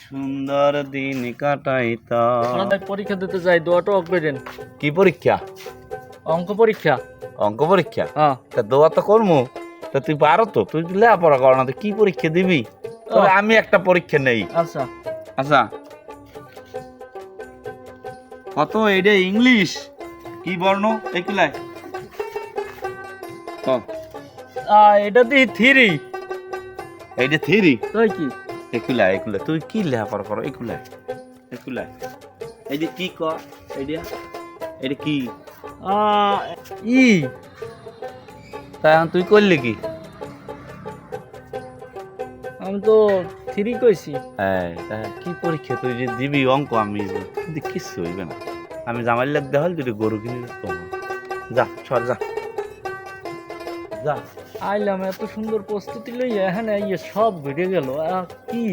সুন্দর দিন কাটাইতাম। পরীক্ষা দিতে যাই, দোয়াটা করেন। কি পরীক্ষা? অঙ্ক পরীক্ষা। অঙ্ক পরীক্ষা? হ্যাঁ। তা দোয়া তো করবো, তা তুই পারো তো, তুই লেখাপড়া কর না, তো কি পরীক্ষা দিবি? তবে আমি একটা পরীক্ষা নেই। আচ্ছা আচ্ছা, কত এটা ইংলিশ কি বর্ণ এগুলাই? এটা দি থ্রি। এইটা থ্রি? তাই কি? এগুলা এগুলা তুই কি লেখাপড়া করো? এগুলা এগুলা এই যে কি কর, এইটা এটা কি? ই। তাই এখন তুই করলি কি? আমি তো থ্রি কইছি। হ্যাঁ, কি পরীক্ষা তুই যে দিবি অঙ্ক? আমি কিন্তু কিচ্ছু হইবে না। আমি জামাই লাগ দেখাল তুই গরু কিনে দিতে। যা সর যা যা। আইলাম এত সুন্দর প্রস্তুতি লইয়া, এখানে ইয়ে সব ঘুরে গেল। কি